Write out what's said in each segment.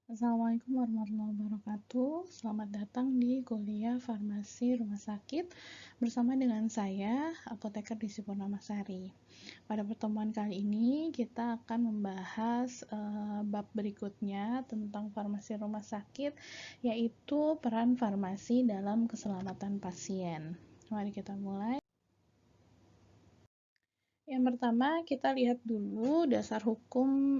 Assalamualaikum warahmatullahi wabarakatuh. Selamat datang di kuliah farmasi rumah sakit bersama dengan saya, apoteker Desi Purnamasari. Pada pertemuan kali ini kita akan membahas bab berikutnya tentang farmasi rumah sakit, yaitu peran farmasi dalam keselamatan pasien. Mari kita mulai. Yang pertama, kita lihat dulu dasar hukum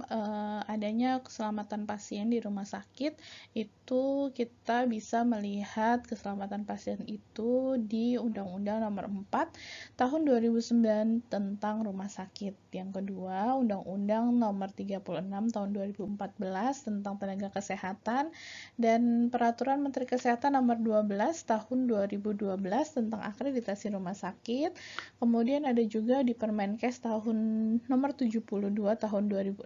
adanya keselamatan pasien di rumah sakit. Itu kita bisa melihat keselamatan pasien itu di Undang-Undang Nomor 4 Tahun 2009 tentang rumah sakit. Yang kedua, Undang-Undang Nomor 36 Tahun 2014 tentang tenaga kesehatan dan Peraturan Menteri Kesehatan Nomor 12 Tahun 2012 tentang akreditasi rumah sakit. Kemudian ada juga di Permenkes tahun nomor 72 tahun 2016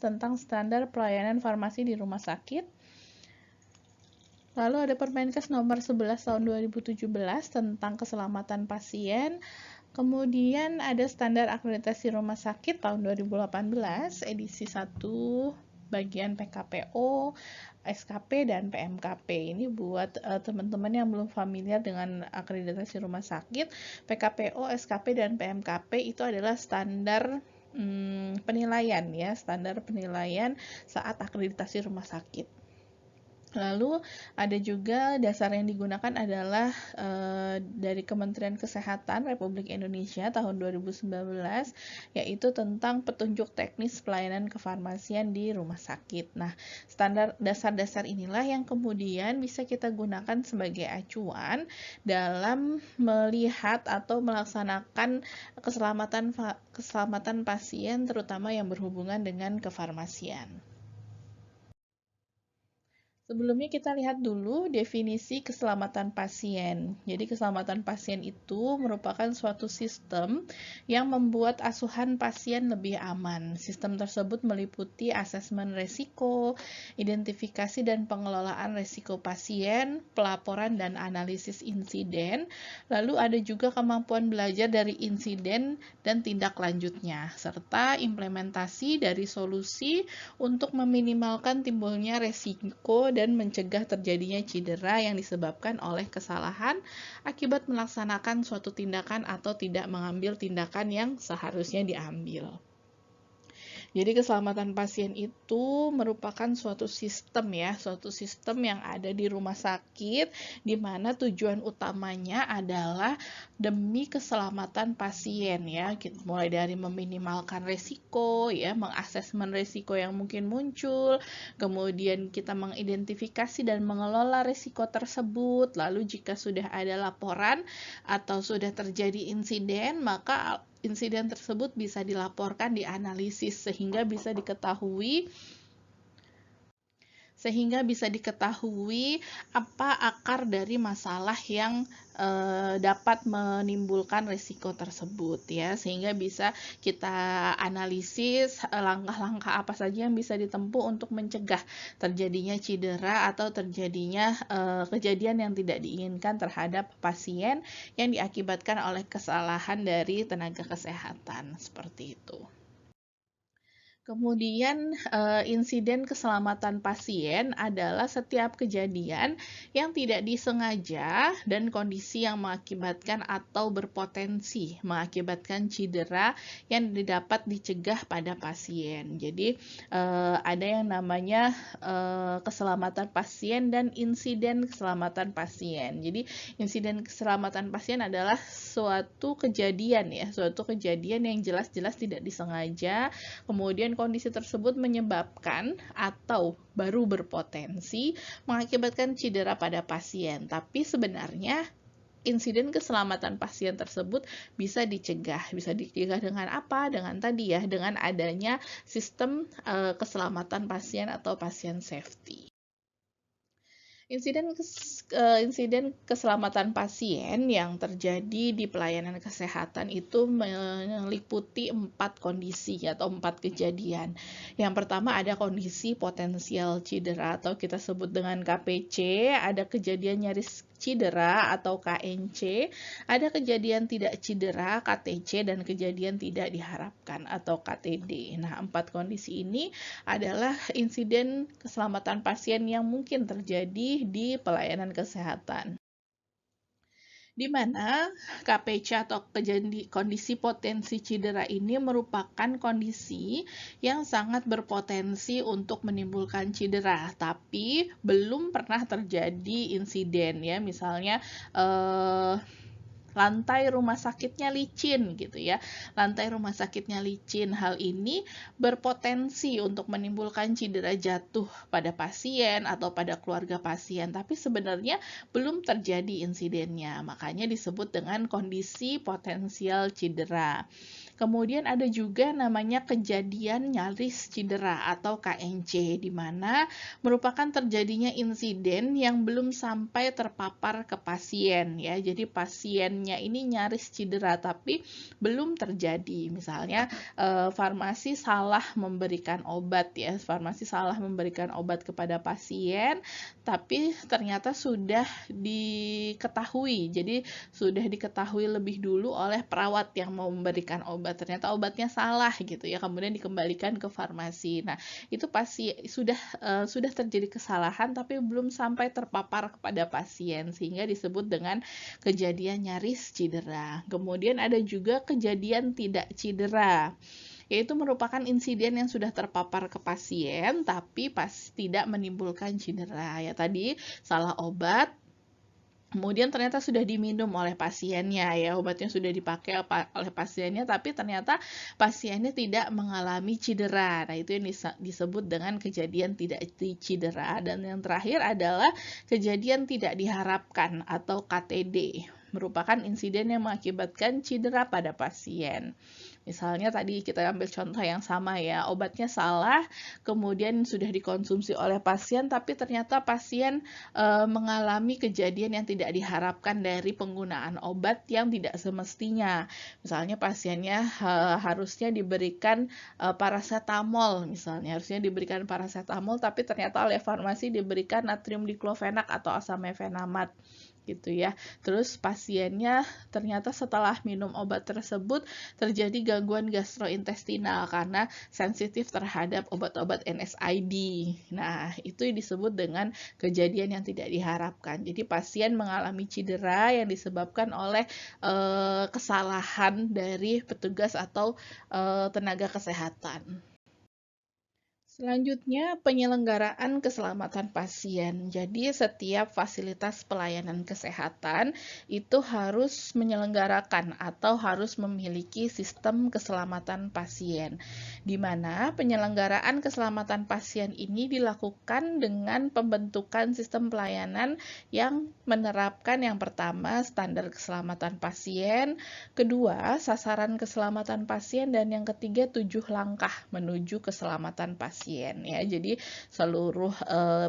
tentang standar pelayanan farmasi di rumah sakit. Lalu ada Permenkes nomor 11 tahun 2017 tentang keselamatan pasien. Kemudian ada standar akreditasi rumah sakit tahun 2018 edisi 1 bagian PKPO, SKP, dan PMKP. Ini buat teman-teman yang belum familiar dengan akreditasi rumah sakit. PKPO, SKP, dan PMKP itu adalah standar penilaian ya, standar penilaian saat akreditasi rumah sakit. Lalu ada juga dasar yang digunakan adalah dari Kementerian Kesehatan Republik Indonesia tahun 2019, yaitu tentang petunjuk teknis pelayanan kefarmasian di rumah sakit. Nah, standar dasar-dasar inilah yang kemudian bisa kita gunakan sebagai acuan dalam melihat atau melaksanakan keselamatan pasien, terutama yang berhubungan dengan kefarmasian. Sebelumnya kita lihat dulu definisi keselamatan pasien. Jadi keselamatan pasien itu merupakan suatu sistem yang membuat asuhan pasien lebih aman. Sistem tersebut meliputi asesmen resiko, identifikasi dan pengelolaan resiko pasien, pelaporan dan analisis insiden, lalu ada juga kemampuan belajar dari insiden dan tindak lanjutnya, serta implementasi dari solusi untuk meminimalkan timbulnya resiko dan mencegah terjadinya cedera yang disebabkan oleh kesalahan akibat melaksanakan suatu tindakan atau tidak mengambil tindakan yang seharusnya diambil. Jadi keselamatan pasien itu merupakan suatu sistem ya, suatu sistem yang ada di rumah sakit di mana tujuan utamanya adalah demi keselamatan pasien ya. Mulai dari meminimalkan resiko ya, mengasesmen resiko yang mungkin muncul, kemudian kita mengidentifikasi dan mengelola resiko tersebut. Lalu jika sudah ada laporan atau sudah terjadi insiden, maka insiden tersebut bisa dilaporkan, dianalisis sehingga bisa diketahui apa akar dari masalah yang dapat menimbulkan risiko tersebut ya, sehingga bisa kita analisis langkah-langkah apa saja yang bisa ditempuh untuk mencegah terjadinya cedera atau terjadinya kejadian yang tidak diinginkan terhadap pasien yang diakibatkan oleh kesalahan dari tenaga kesehatan seperti itu. Kemudian insiden keselamatan pasien adalah setiap kejadian yang tidak disengaja dan kondisi yang mengakibatkan atau berpotensi mengakibatkan cedera yang dapat dicegah pada pasien. Jadi ada yang namanya keselamatan pasien dan insiden keselamatan pasien. Jadi insiden keselamatan pasien adalah suatu kejadian yang jelas-jelas tidak disengaja, kemudian kondisi tersebut menyebabkan atau baru berpotensi mengakibatkan cedera pada pasien. Tapi sebenarnya insiden keselamatan pasien tersebut bisa dicegah. Bisa dicegah dengan apa? Dengan tadi ya, dengan adanya sistem keselamatan pasien atau pasien safety. Insiden keselamatan pasien yang terjadi di pelayanan kesehatan itu meliputi 4 kondisi atau 4 kejadian. Yang pertama ada kondisi potensial cedera atau kita sebut dengan KPC, ada kejadian nyaris cedera atau KNC, ada kejadian tidak cedera KTC, dan kejadian tidak diharapkan atau KTD. Nah, 4 kondisi ini adalah insiden keselamatan pasien yang mungkin terjadi di pelayanan kesehatan, di mana KPC atau kondisi potensi cedera ini merupakan kondisi yang sangat berpotensi untuk menimbulkan cedera, tapi belum pernah terjadi insiden ya, misalnya lantai rumah sakitnya licin gitu ya. Lantai rumah sakitnya licin. Hal ini berpotensi untuk menimbulkan cedera jatuh pada pasien atau pada keluarga pasien, tapi sebenarnya belum terjadi insidennya. Makanya disebut dengan kondisi potensial cedera. Kemudian ada juga namanya kejadian nyaris cedera atau KNC, di mana merupakan terjadinya insiden yang belum sampai terpapar ke pasien ya. Jadi pasiennya ini nyaris cedera tapi belum terjadi. Misalnya farmasi salah memberikan obat ya. Farmasi salah memberikan obat kepada pasien tapi ternyata sudah diketahui. Jadi sudah diketahui lebih dulu oleh perawat yang mau memberikan obat. Ternyata obatnya salah gitu ya, kemudian dikembalikan ke farmasi. Nah, itu pasti sudah terjadi kesalahan tapi belum sampai terpapar kepada pasien, sehingga disebut dengan kejadian nyaris cedera. Kemudian ada juga kejadian tidak cedera, yaitu merupakan insiden yang sudah terpapar ke pasien tapi tidak menimbulkan cedera. Ya tadi salah obat, kemudian ternyata sudah diminum oleh pasiennya ya, obatnya sudah dipakai oleh pasiennya, tapi ternyata pasiennya tidak mengalami cedera. Nah, itu yang disebut dengan kejadian tidak cedera. Dan yang terakhir adalah kejadian tidak diharapkan atau KTD, merupakan insiden yang mengakibatkan cedera pada pasien. Misalnya tadi kita ambil contoh yang sama ya, obatnya salah, kemudian sudah dikonsumsi oleh pasien, tapi ternyata pasien mengalami kejadian yang tidak diharapkan dari penggunaan obat yang tidak semestinya. Misalnya pasiennya harusnya diberikan paracetamol, misalnya harusnya diberikan paracetamol, tapi ternyata oleh farmasi diberikan natrium diklofenak atau asam mefenamat gitu ya. Terus pasiennya ternyata setelah minum obat tersebut terjadi gangguan gastrointestinal karena sensitif terhadap obat-obat NSAID. Nah, itu disebut dengan kejadian yang tidak diharapkan. Jadi pasien mengalami cedera yang disebabkan oleh kesalahan dari petugas atau tenaga kesehatan. Selanjutnya, penyelenggaraan keselamatan pasien. Jadi, setiap fasilitas pelayanan kesehatan itu harus menyelenggarakan atau harus memiliki sistem keselamatan pasien, di mana penyelenggaraan keselamatan pasien ini dilakukan dengan pembentukan sistem pelayanan yang menerapkan yang pertama, standar keselamatan pasien, kedua, sasaran keselamatan pasien, dan yang ketiga, 7 langkah menuju keselamatan pasien. Ya, jadi seluruh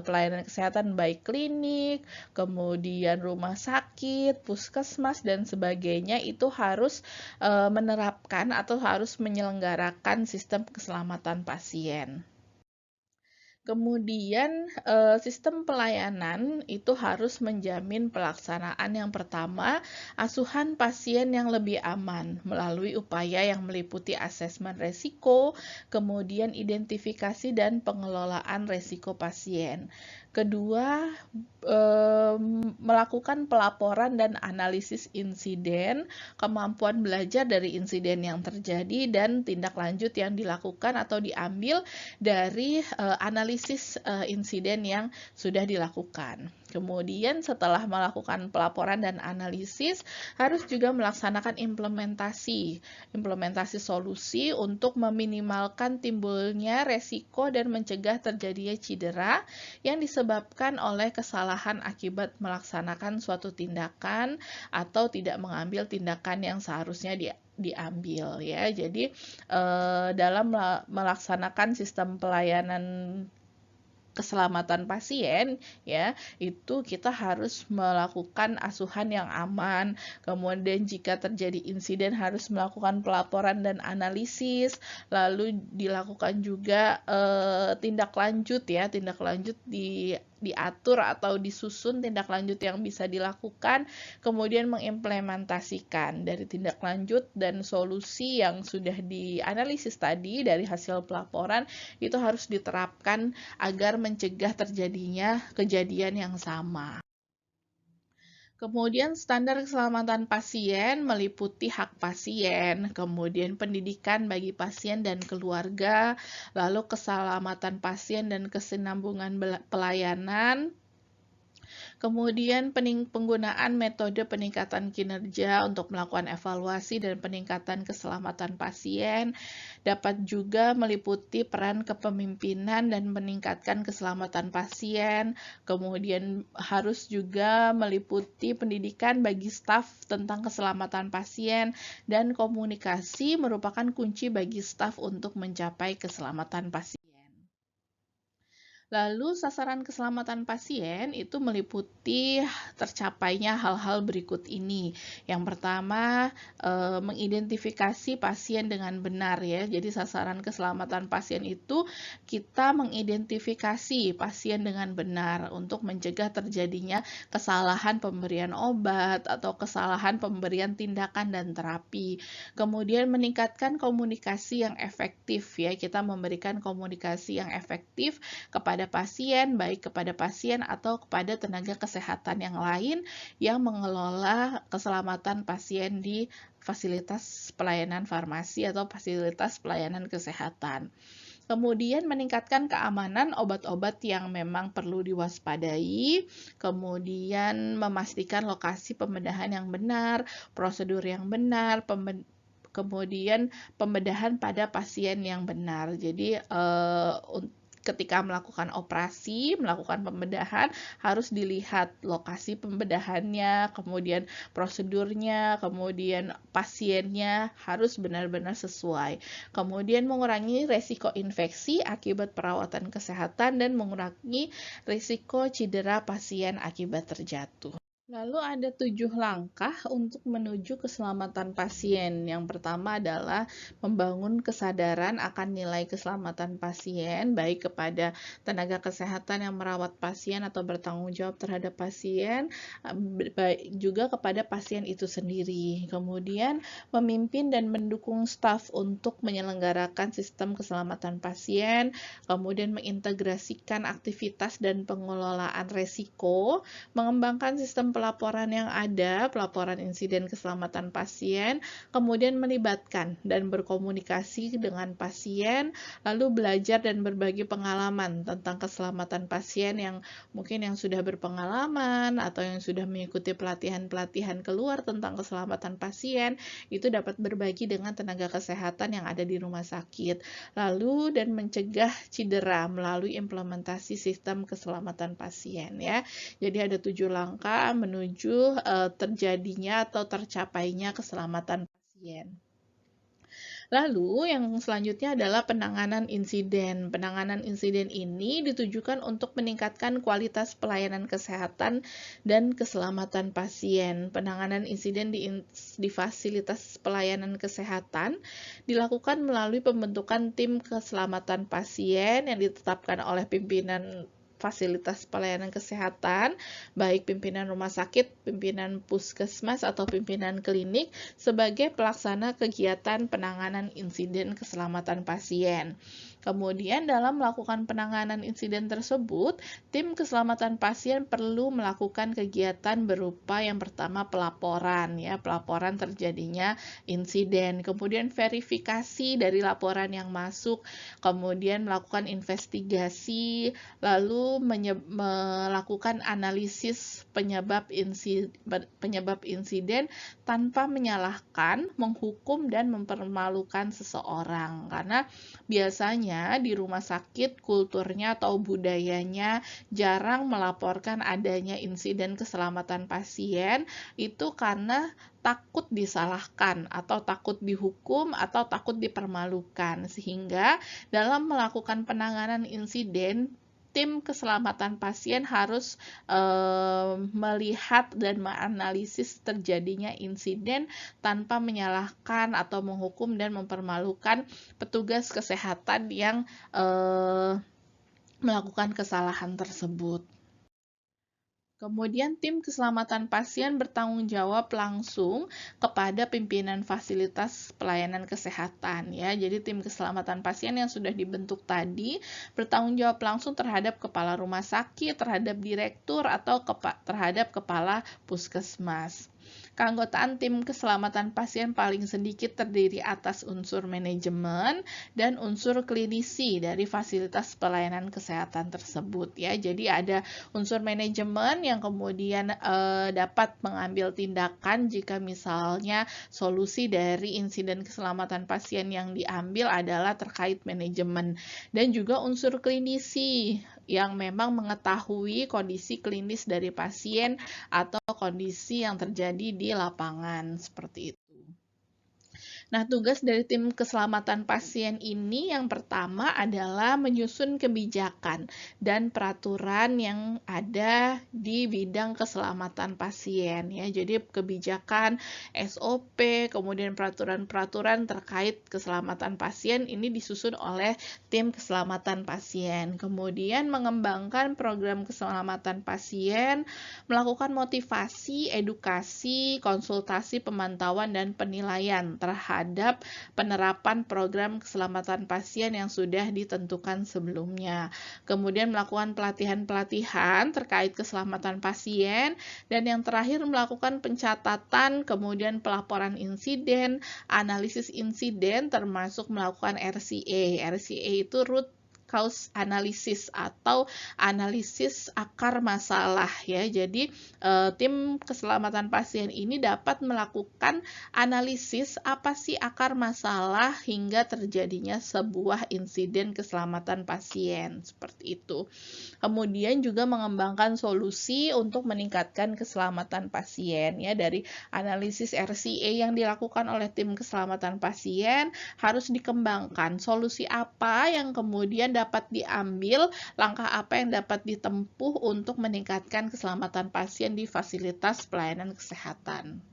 pelayanan kesehatan baik klinik, kemudian rumah sakit, puskesmas dan sebagainya itu harus menerapkan atau harus menyelenggarakan sistem keselamatan pasien. Kemudian sistem pelayanan itu harus menjamin pelaksanaan yang pertama, asuhan pasien yang lebih aman melalui upaya yang meliputi asesmen resiko, kemudian identifikasi dan pengelolaan resiko pasien. Kedua, melakukan pelaporan dan analisis insiden, kemampuan belajar dari insiden yang terjadi, dan tindak lanjut yang dilakukan atau diambil dari analisis insiden yang sudah dilakukan. Kemudian setelah melakukan pelaporan dan analisis, harus juga melaksanakan implementasi solusi untuk meminimalkan timbulnya resiko dan mencegah terjadinya cedera yang disebabkan oleh kesalahan akibat melaksanakan suatu tindakan atau tidak mengambil tindakan yang seharusnya diambil ya. Jadi dalam melaksanakan sistem pelayanan keselamatan pasien ya, itu kita harus melakukan asuhan yang aman, kemudian jika terjadi insiden harus melakukan pelaporan dan analisis, lalu dilakukan juga tindak lanjut diatur atau disusun tindak lanjut yang bisa dilakukan, kemudian mengimplementasikan dari tindak lanjut dan solusi yang sudah dianalisis tadi dari hasil pelaporan itu harus diterapkan agar mencegah terjadinya kejadian yang sama. Kemudian standar keselamatan pasien meliputi hak pasien, kemudian pendidikan bagi pasien dan keluarga, lalu keselamatan pasien dan kesinambungan pelayanan, kemudian penggunaan metode peningkatan kinerja untuk melakukan evaluasi dan peningkatan keselamatan pasien dapat juga meliputi peran kepemimpinan dan meningkatkan keselamatan pasien. Kemudian harus juga meliputi pendidikan bagi staf tentang keselamatan pasien dan komunikasi merupakan kunci bagi staf untuk mencapai keselamatan pasien. Lalu sasaran keselamatan pasien itu meliputi tercapainya hal-hal berikut ini. Yang pertama, mengidentifikasi pasien dengan benar ya. Jadi sasaran keselamatan pasien itu kita mengidentifikasi pasien dengan benar untuk mencegah terjadinya kesalahan pemberian obat atau kesalahan pemberian tindakan dan terapi. Kemudian meningkatkan komunikasi yang efektif ya. Kita memberikan komunikasi yang efektif kepada pasien, baik kepada pasien atau kepada tenaga kesehatan yang lain yang mengelola keselamatan pasien di fasilitas pelayanan farmasi atau fasilitas pelayanan kesehatan. Kemudian meningkatkan keamanan obat-obat yang memang perlu diwaspadai, kemudian memastikan lokasi pembedahan yang benar, prosedur yang benar, kemudian pembedahan pada pasien yang benar. Jadi ketika melakukan operasi, melakukan pembedahan, harus dilihat lokasi pembedahannya, kemudian prosedurnya, kemudian pasiennya harus benar-benar sesuai. Kemudian mengurangi risiko infeksi akibat perawatan kesehatan dan mengurangi risiko cedera pasien akibat terjatuh. Lalu ada 7 langkah untuk menuju keselamatan pasien. Yang pertama adalah membangun kesadaran akan nilai keselamatan pasien, baik kepada tenaga kesehatan yang merawat pasien atau bertanggung jawab terhadap pasien, baik juga kepada pasien itu sendiri. Kemudian memimpin dan mendukung staf untuk menyelenggarakan sistem keselamatan pasien, kemudian mengintegrasikan aktivitas dan pengelolaan resiko, mengembangkan sistem pelaporan yang ada, pelaporan insiden keselamatan pasien, kemudian melibatkan dan berkomunikasi dengan pasien, lalu belajar dan berbagi pengalaman tentang keselamatan pasien yang mungkin yang sudah berpengalaman atau yang sudah mengikuti pelatihan-pelatihan keluar tentang keselamatan pasien, itu dapat berbagi dengan tenaga kesehatan yang ada di rumah sakit. Lalu dan mencegah cedera melalui implementasi sistem keselamatan pasien ya. Jadi ada 7 langkah menuju terjadinya atau tercapainya keselamatan pasien. Lalu yang selanjutnya adalah penanganan insiden. Penanganan insiden ini ditujukan untuk meningkatkan kualitas pelayanan kesehatan dan keselamatan pasien. Penanganan insiden di fasilitas pelayanan kesehatan dilakukan melalui pembentukan tim keselamatan pasien yang ditetapkan oleh pimpinan fasilitas pelayanan kesehatan, baik pimpinan rumah sakit, pimpinan puskesmas, atau pimpinan klinik sebagai pelaksana kegiatan penanganan insiden keselamatan pasien. Kemudian dalam melakukan penanganan insiden tersebut, tim keselamatan pasien perlu melakukan kegiatan berupa yang pertama pelaporan ya, pelaporan terjadinya insiden, kemudian verifikasi dari laporan yang masuk, kemudian melakukan investigasi, lalu melakukan analisis penyebab insiden tanpa menyalahkan, menghukum dan mempermalukan seseorang. Karena biasanya di rumah sakit kulturnya atau budayanya jarang melaporkan adanya insiden keselamatan pasien itu karena takut disalahkan atau takut dihukum atau takut dipermalukan, sehingga dalam melakukan penanganan insiden tim keselamatan pasien harus melihat dan menganalisis terjadinya insiden tanpa menyalahkan atau menghukum dan mempermalukan petugas kesehatan yang melakukan kesalahan tersebut. Kemudian tim keselamatan pasien bertanggung jawab langsung kepada pimpinan fasilitas pelayanan kesehatan ya. Jadi tim keselamatan pasien yang sudah dibentuk tadi bertanggung jawab langsung terhadap kepala rumah sakit, terhadap direktur atau terhadap kepala puskesmas. Keanggotaan tim keselamatan pasien paling sedikit terdiri atas unsur manajemen dan unsur klinisi dari fasilitas pelayanan kesehatan tersebut ya. Jadi ada unsur manajemen yang kemudian dapat mengambil tindakan jika misalnya solusi dari insiden keselamatan pasien yang diambil adalah terkait manajemen, dan juga unsur klinisi yang memang mengetahui kondisi klinis dari pasien atau kondisi yang terjadi di lapangan seperti itu. Nah, tugas dari tim keselamatan pasien ini yang pertama adalah menyusun kebijakan dan peraturan yang ada di bidang keselamatan pasien ya. Jadi kebijakan, SOP, kemudian peraturan-peraturan terkait keselamatan pasien ini disusun oleh tim keselamatan pasien. Kemudian mengembangkan program keselamatan pasien, melakukan motivasi, edukasi, konsultasi, pemantauan dan penilaian terhadap penerapan program keselamatan pasien yang sudah ditentukan sebelumnya. Kemudian melakukan pelatihan-pelatihan terkait keselamatan pasien, dan yang terakhir melakukan pencatatan, kemudian pelaporan insiden, analisis insiden, termasuk melakukan RCA. RCA itu root cause analysis atau analisis akar masalah ya. Jadi tim keselamatan pasien ini dapat melakukan analisis apa sih akar masalah hingga terjadinya sebuah insiden keselamatan pasien seperti itu. Kemudian juga mengembangkan solusi untuk meningkatkan keselamatan pasien ya. Dari analisis RCA yang dilakukan oleh tim keselamatan pasien harus dikembangkan solusi apa yang kemudian dapat diambil, langkah apa yang dapat ditempuh untuk meningkatkan keselamatan pasien di fasilitas pelayanan kesehatan.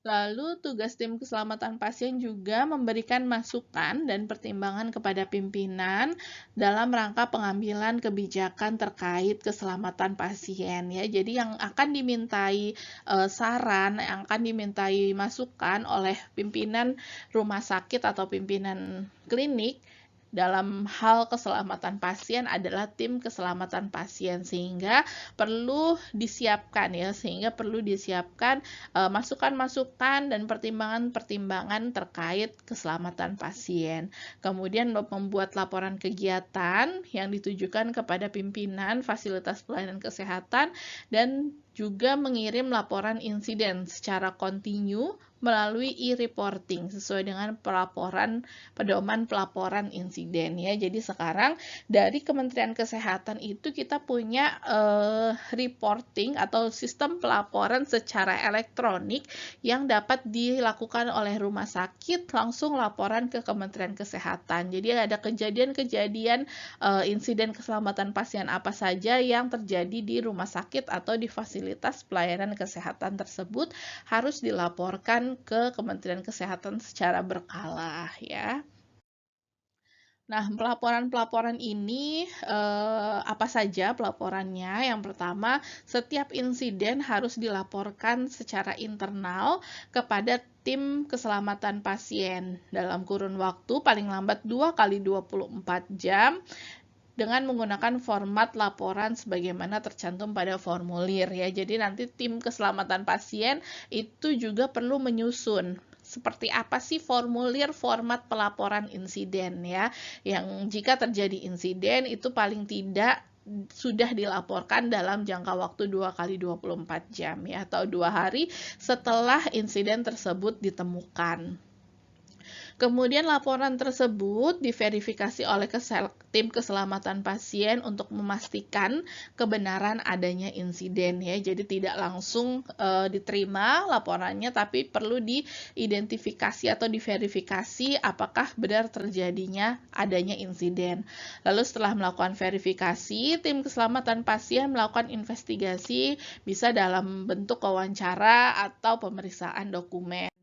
Lalu tugas tim keselamatan pasien juga memberikan masukan dan pertimbangan kepada pimpinan dalam rangka pengambilan kebijakan terkait keselamatan pasien ya. Jadi yang akan dimintai saran, yang akan dimintai masukan oleh pimpinan rumah sakit atau pimpinan klinik dalam hal keselamatan pasien adalah tim keselamatan pasien, sehingga perlu disiapkan masukan-masukan dan pertimbangan-pertimbangan terkait keselamatan pasien. Kemudian membuat laporan kegiatan yang ditujukan kepada pimpinan fasilitas pelayanan kesehatan dan juga mengirim laporan insiden secara kontinu melalui e-reporting sesuai dengan pedoman pelaporan insiden ya. Jadi sekarang dari Kementerian Kesehatan itu kita punya reporting atau sistem pelaporan secara elektronik yang dapat dilakukan oleh rumah sakit langsung laporan ke Kementerian Kesehatan. Jadi ada kejadian-kejadian insiden keselamatan pasien apa saja yang terjadi di rumah sakit atau di fasilitas pelayanan kesehatan tersebut harus dilaporkan ke Kementerian Kesehatan secara berkala ya. Nah, pelaporan-pelaporan ini apa saja pelaporannya? Yang pertama, setiap insiden harus dilaporkan secara internal kepada tim keselamatan pasien dalam kurun waktu paling lambat 2 kali 24 jam dengan menggunakan format laporan sebagaimana tercantum pada formulir ya. Jadi nanti tim keselamatan pasien itu juga perlu menyusun seperti apa sih formulir format pelaporan insiden ya. Yang jika terjadi insiden itu paling tidak sudah dilaporkan dalam jangka waktu 2 kali 24 jam ya, atau 2 hari setelah insiden tersebut ditemukan. Kemudian laporan tersebut diverifikasi oleh tim keselamatan pasien untuk memastikan kebenaran adanya insiden ya. Jadi tidak langsung diterima laporannya, tapi perlu diidentifikasi atau diverifikasi apakah benar terjadinya adanya insiden. Lalu setelah melakukan verifikasi, tim keselamatan pasien melakukan investigasi bisa dalam bentuk wawancara atau pemeriksaan dokumen.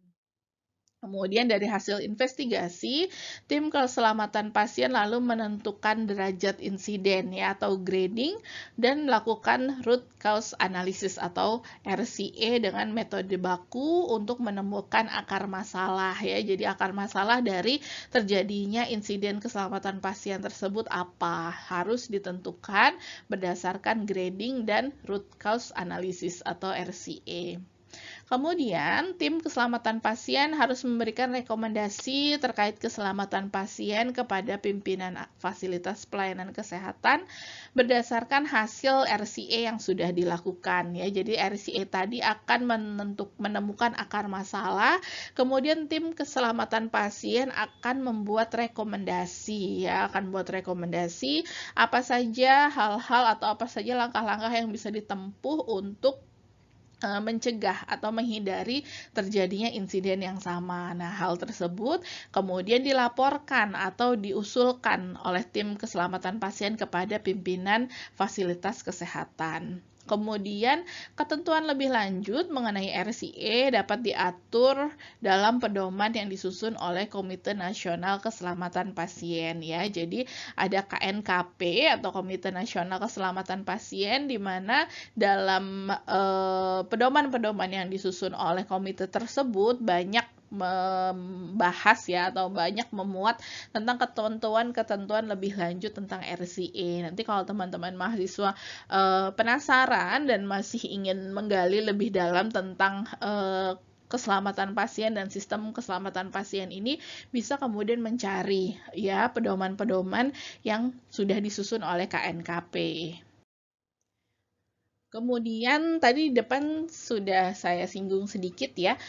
Kemudian dari hasil investigasi, tim keselamatan pasien lalu menentukan derajat insiden ya atau grading dan melakukan root cause analysis atau RCA dengan metode baku untuk menemukan akar masalah ya. Jadi akar masalah dari terjadinya insiden keselamatan pasien tersebut apa? Harus ditentukan berdasarkan grading dan root cause analysis atau RCA. Kemudian, tim keselamatan pasien harus memberikan rekomendasi terkait keselamatan pasien kepada pimpinan fasilitas pelayanan kesehatan berdasarkan hasil RCA yang sudah dilakukan ya. Jadi RCA tadi akan menemukan akar masalah, kemudian tim keselamatan pasien akan membuat rekomendasi ya, akan membuat rekomendasi apa saja hal-hal atau apa saja langkah-langkah yang bisa ditempuh untuk mencegah atau menghindari terjadinya insiden yang sama. Nah, hal tersebut kemudian dilaporkan atau diusulkan oleh tim keselamatan pasien kepada pimpinan fasilitas kesehatan. Kemudian, ketentuan lebih lanjut mengenai RCA dapat diatur dalam pedoman yang disusun oleh Komite Nasional Keselamatan Pasien ya. Jadi, ada KNKP atau Komite Nasional Keselamatan Pasien di mana dalam pedoman-pedoman yang disusun oleh komite tersebut banyak membahas ya atau banyak memuat tentang ketentuan-ketentuan lebih lanjut tentang RCA. Nanti kalau teman-teman mahasiswa penasaran dan masih ingin menggali lebih dalam tentang keselamatan pasien dan sistem keselamatan pasien ini bisa kemudian mencari ya pedoman-pedoman yang sudah disusun oleh KNKP. Kemudian tadi di depan sudah saya singgung sedikit ya,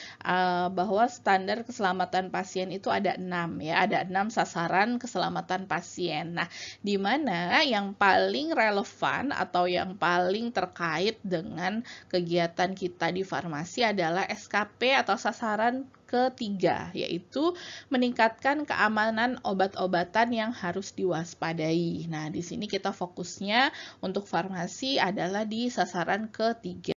bahwa standar keselamatan pasien itu ada 6 ya, ada 6 sasaran keselamatan pasien. Nah, di mana yang paling relevan atau yang paling terkait dengan kegiatan kita di farmasi adalah SKP atau sasaran ketiga, yaitu meningkatkan keamanan obat-obatan yang harus diwaspadai. Nah, di sini kita fokusnya untuk farmasi adalah di sasaran ketiga.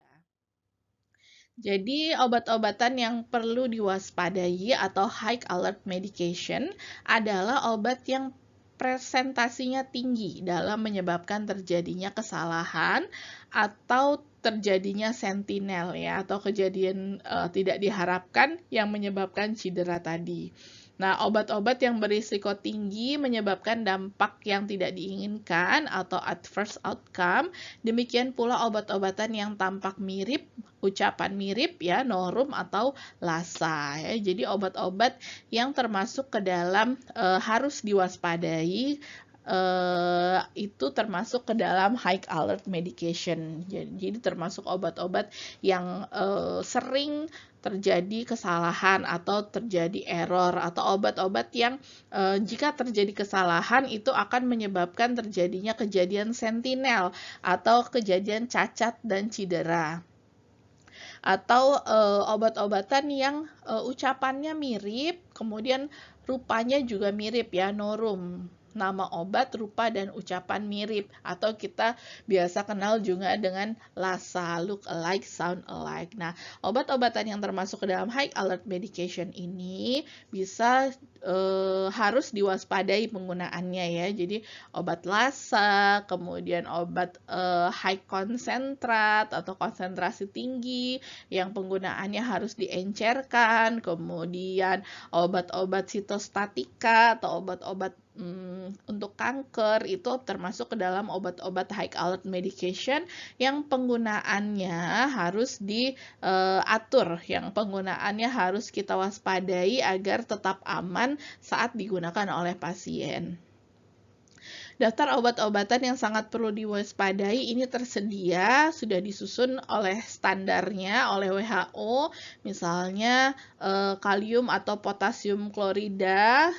Jadi, obat-obatan yang perlu diwaspadai atau high alert medication adalah obat yang presentasinya tinggi dalam menyebabkan terjadinya kesalahan atau terjadinya sentinel ya atau kejadian tidak diharapkan yang menyebabkan cedera tadi. Nah, obat-obat yang berisiko tinggi menyebabkan dampak yang tidak diinginkan atau adverse outcome. Demikian pula obat-obatan yang tampak mirip, ucapan mirip ya, norum atau lasa ya. Jadi obat-obat yang termasuk ke dalam harus diwaspadai itu termasuk ke dalam high alert medication. Jadi termasuk obat-obat yang sering terjadi kesalahan atau terjadi error atau obat-obat yang jika terjadi kesalahan itu akan menyebabkan terjadinya kejadian sentinel atau kejadian cacat dan cedera. Atau obat-obatan yang ucapannya mirip, kemudian rupanya juga mirip ya, norum. Nama obat, rupa, dan ucapan mirip. Atau kita biasa kenal juga dengan LASA, look alike, sound alike. Nah, obat-obatan yang termasuk ke dalam high alert medication ini bisa harus diwaspadai penggunaannya ya. Jadi obat LASA, kemudian obat high concentrat atau konsentrasi tinggi yang penggunaannya harus diencerkan, kemudian obat-obat sitostatika atau obat-obat untuk kanker itu termasuk ke dalam obat-obat high alert medication yang penggunaannya harus diatur, yang penggunaannya harus kita waspadai agar tetap aman saat digunakan oleh pasien. Daftar obat-obatan yang sangat perlu diwaspadai ini tersedia, sudah disusun oleh standarnya oleh WHO, misalnya kalium atau potasium klorida,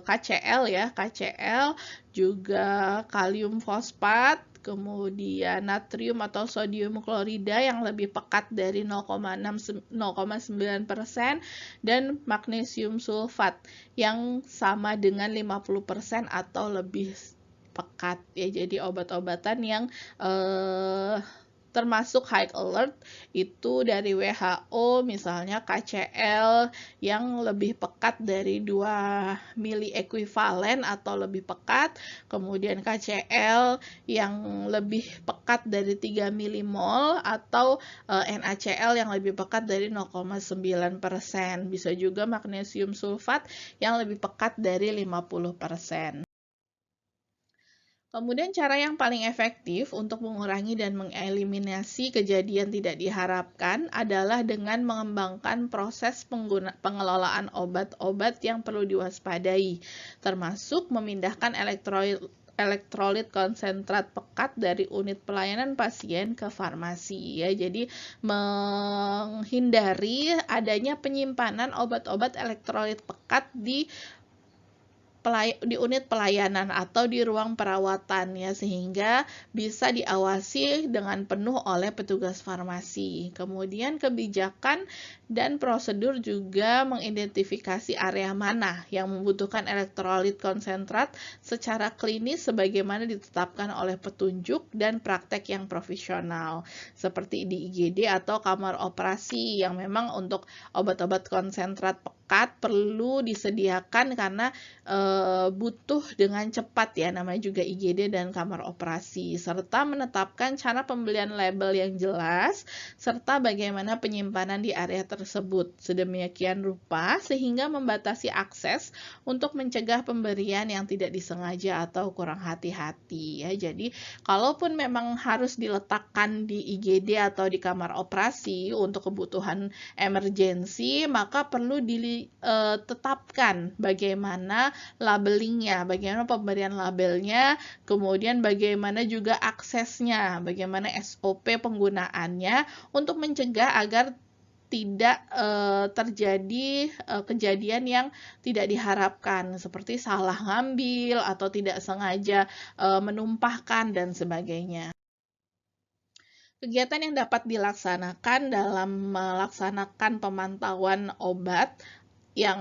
KCl ya, KCl, juga kalium fosfat, kemudian natrium atau sodium klorida yang lebih pekat dari 0,9% dan magnesium sulfat yang sama dengan 50% atau lebih pekat ya. Jadi obat-obatan yang termasuk high alert itu dari WHO, misalnya KCL yang lebih pekat dari 2 mili ekuivalen atau lebih pekat, kemudian KCL yang lebih pekat dari 3 milimol, atau NaCl yang lebih pekat dari 0,9%. Bisa juga magnesium sulfat yang lebih pekat dari 50%. Kemudian cara yang paling efektif untuk mengurangi dan mengeliminasi kejadian tidak diharapkan adalah dengan mengembangkan proses pengelolaan obat-obat yang perlu diwaspadai, termasuk memindahkan elektrolit konsentrat pekat dari unit pelayanan pasien ke farmasi ya. Jadi menghindari adanya penyimpanan obat-obat elektrolit pekat di unit pelayanan atau di ruang perawatan ya, sehingga bisa diawasi dengan penuh oleh petugas farmasi. Kemudian kebijakan dan prosedur juga mengidentifikasi area mana yang membutuhkan elektrolit konsentrat secara klinis sebagaimana ditetapkan oleh petunjuk dan praktek yang profesional, seperti di IGD atau kamar operasi yang memang untuk obat-obat konsentrat pekat perlu disediakan karena butuh dengan cepat ya, namanya juga IGD dan kamar operasi, serta menetapkan cara pembelian label yang jelas serta bagaimana penyimpanan di area tersebut sedemikian rupa sehingga membatasi akses untuk mencegah pemberian yang tidak disengaja atau kurang hati-hati ya. Jadi kalaupun memang harus diletakkan di IGD atau di kamar operasi untuk kebutuhan emergensi, maka perlu ditetapkan bagaimana labelingnya, bagaimana pemberian labelnya, kemudian bagaimana juga aksesnya, bagaimana SOP penggunaannya untuk mencegah agar tidak terjadi kejadian yang tidak diharapkan seperti salah ngambil atau tidak sengaja menumpahkan dan sebagainya. Kegiatan yang dapat dilaksanakan dalam melaksanakan pemantauan obat yang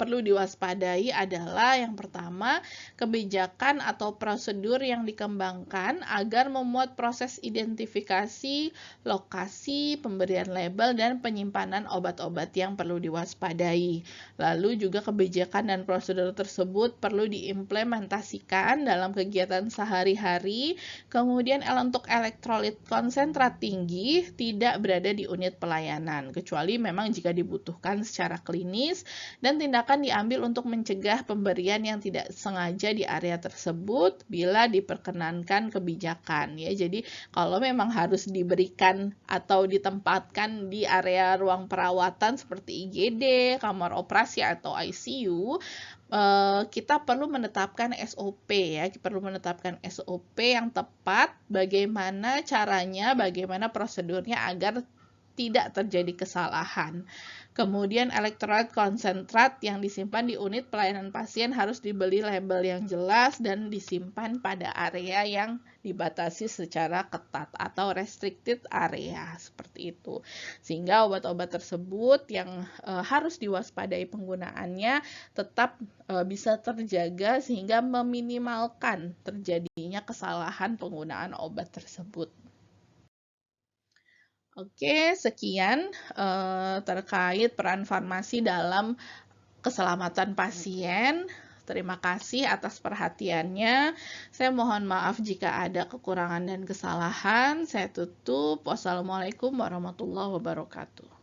perlu diwaspadai adalah yang pertama, kebijakan atau prosedur yang dikembangkan agar memuat proses identifikasi, lokasi, pemberian label, dan penyimpanan obat-obat yang perlu diwaspadai. Lalu juga kebijakan dan prosedur tersebut perlu diimplementasikan dalam kegiatan sehari-hari. Kemudian untuk elektrolit konsentrat tinggi tidak berada di unit pelayanan, kecuali memang jika dibutuhkan secara klinis dan tindakan diambil untuk mencegah pemberian yang tidak sengaja di area tersebut bila diperkenankan kebijakan ya. Jadi kalau memang harus diberikan atau ditempatkan di area ruang perawatan seperti IGD, kamar operasi atau ICU, kita perlu menetapkan SOP ya, perlu menetapkan SOP yang tepat, bagaimana caranya, bagaimana prosedurnya agar tidak terjadi kesalahan. Kemudian elektrolit konsentrat yang disimpan di unit pelayanan pasien harus dibeli label yang jelas dan disimpan pada area yang dibatasi secara ketat atau restricted area seperti itu. Sehingga obat-obat tersebut yang harus diwaspadai penggunaannya tetap bisa terjaga sehingga meminimalkan terjadinya kesalahan penggunaan obat tersebut. Oke, sekian terkait peran farmasi dalam keselamatan pasien. Terima kasih atas perhatiannya. Saya mohon maaf jika ada kekurangan dan kesalahan. Saya tutup. Wassalamualaikum warahmatullahi wabarakatuh.